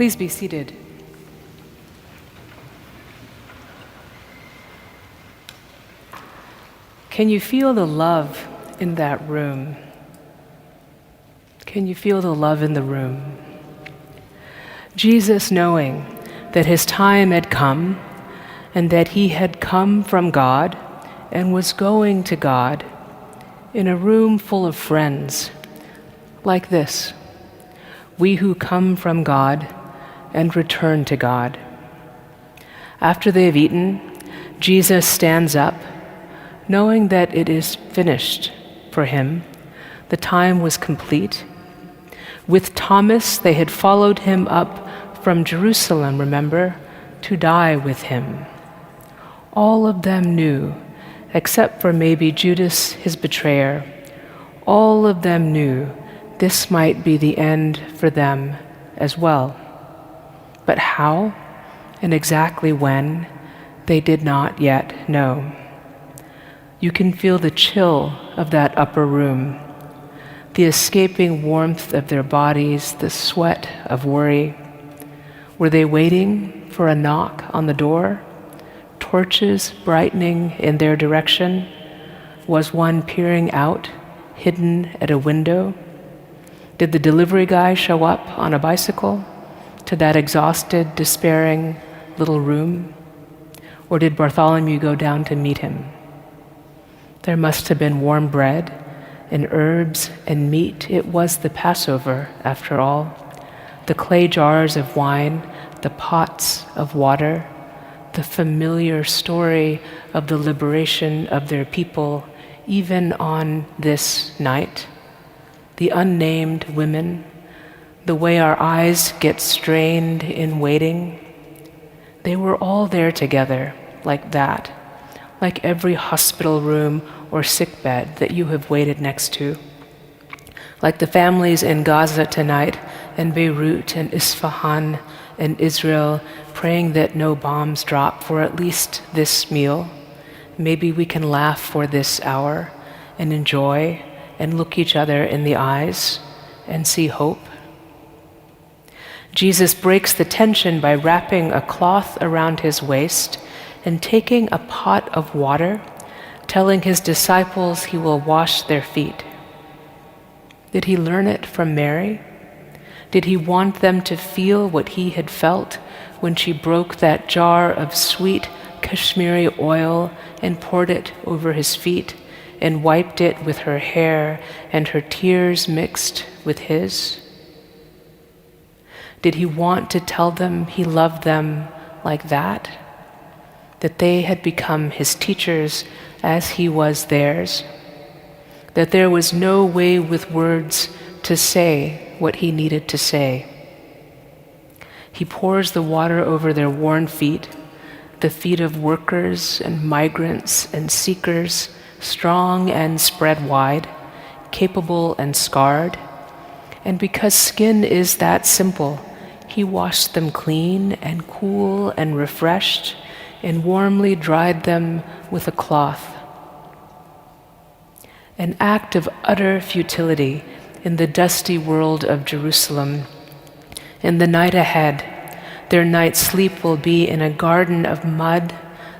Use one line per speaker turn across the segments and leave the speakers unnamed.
Please be seated. Can you feel the love in that room? Can you feel the love in the room? Jesus, knowing that his time had come and that he had come from God and was going to God in a room full of friends like this, we who come from God and return to God. After they have eaten, Jesus stands up, knowing that it is finished for him. The time was complete. With Thomas, they had followed him up from Jerusalem, remember, to die with him. All of them knew, except for maybe Judas, his betrayer, all of them knew this might be the end for them as well. But how and exactly when, they did not yet know. You can feel the chill of that upper room, the escaping warmth of their bodies, the sweat of worry. Were they waiting for a knock on the door? Torches brightening in their direction? Was one peering out, hidden at a window? Did the delivery guy show up on a bicycle to that exhausted, despairing little room? Or did Bartholomew go down to meet him? There must have been warm bread and herbs and meat. It was the Passover, after all. The clay jars of wine, the pots of water, the familiar story of the liberation of their people, even on this night. The unnamed women, the way our eyes get strained in waiting. They were all there together, like that, like every hospital room or sickbed that you have waited next to, like the families in Gaza tonight, and Beirut and Isfahan and Israel, praying that no bombs drop for at least this meal. Maybe we can laugh for this hour and enjoy and look each other in the eyes and see hope. Jesus breaks the tension by wrapping a cloth around his waist and taking a pot of water, telling his disciples he will wash their feet. Did he learn it from Mary? Did he want them to feel what he had felt when she broke that jar of sweet Kashmiri oil and poured it over his feet and wiped it with her hair, and her tears mixed with his? Did he want to tell them he loved them like that? That they had become his teachers as he was theirs? That there was no way with words to say what he needed to say? He pours the water over their worn feet, the feet of workers and migrants and seekers, strong and spread wide, capable and scarred. And because skin is that simple, he washed them clean and cool and refreshed, and warmly dried them with a cloth. An act of utter futility in the dusty world of Jerusalem. In the night ahead, their night's sleep will be in a garden of mud.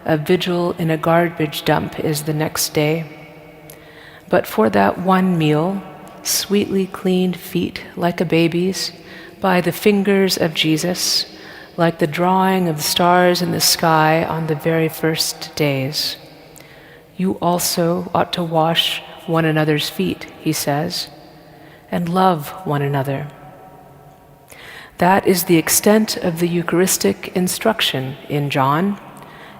A vigil in a garbage dump is the next day. But for that one meal, sweetly cleaned feet like a baby's, by the fingers of Jesus, like the drawing of the stars in the sky on the very first days. You also ought to wash one another's feet, he says, and love one another. That is the extent of the Eucharistic instruction in John,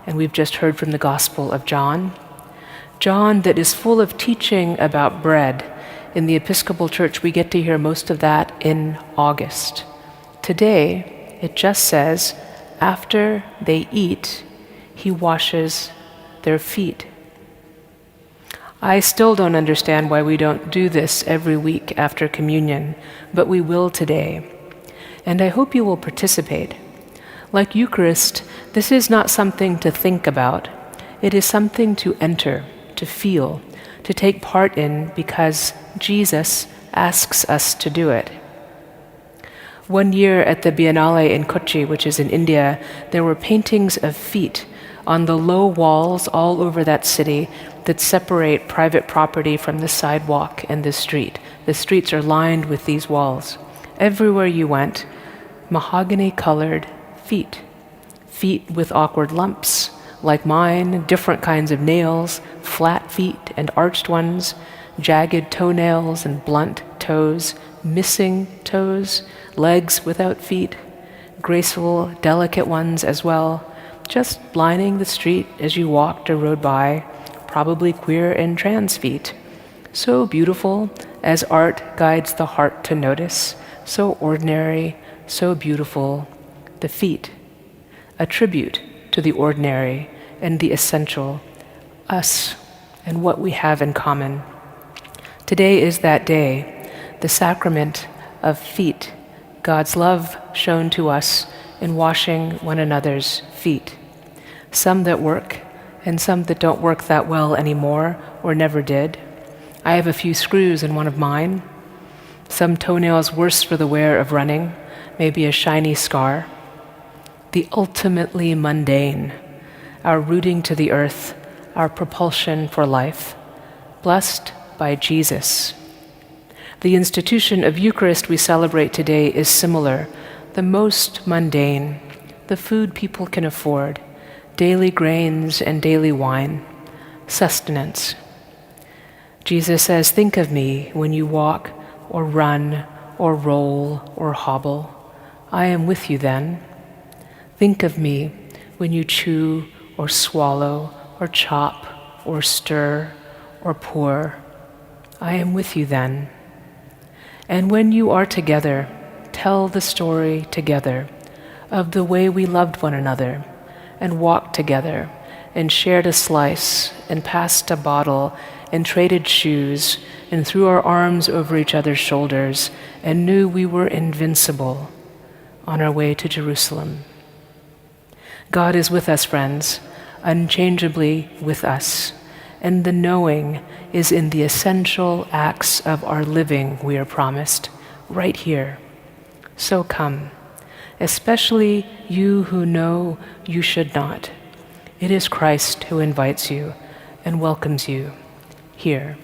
and we've just heard from the Gospel of John. John that is full of teaching about bread. In the Episcopal Church, we get to hear most of that in August. Today, it just says, after they eat, he washes their feet. I still don't understand why we don't do this every week after communion, but we will today. And I hope you will participate. Like Eucharist, this is not something to think about. It is something to enter, to feel, to take part in because Jesus asks us to do it. One year at the Biennale in Kochi, which is in India, there were paintings of feet on the low walls all over that city that separate private property from the sidewalk and the street. The streets are lined with these walls. Everywhere you went, mahogany-colored feet. Feet with awkward lumps, like mine, different kinds of nails, flat feet and arched ones, jagged toenails and blunt toes, missing toes, legs without feet, graceful, delicate ones as well, just lining the street as you walked or rode by, probably queer and trans feet. So beautiful as art guides the heart to notice, so ordinary, so beautiful, the feet, a tribute to the ordinary and the essential, us and what we have in common. Today is that day, the sacrament of feet, God's love shown to us in washing one another's feet. Some that work and some that don't work that well anymore or never did. I have a few screws in one of mine, some toenails worse for the wear of running, maybe a shiny scar. The ultimately mundane, our rooting to the earth, our propulsion for life, blessed by Jesus. The institution of Eucharist we celebrate today is similar, the most mundane, the food people can afford, daily grains and daily wine, sustenance. Jesus says, think of me when you walk or run or roll or hobble. I am with you then. Think of me when you chew or swallow or chop or stir or pour. I am with you then. And when you are together, tell the story together of the way we loved one another and walked together and shared a slice and passed a bottle and traded shoes and threw our arms over each other's shoulders and knew we were invincible on our way to Jerusalem. God is with us, friends, unchangeably with us, and the knowing is in the essential acts of our living we are promised, right here. So come, especially you who know you should not. It is Christ who invites you and welcomes you here.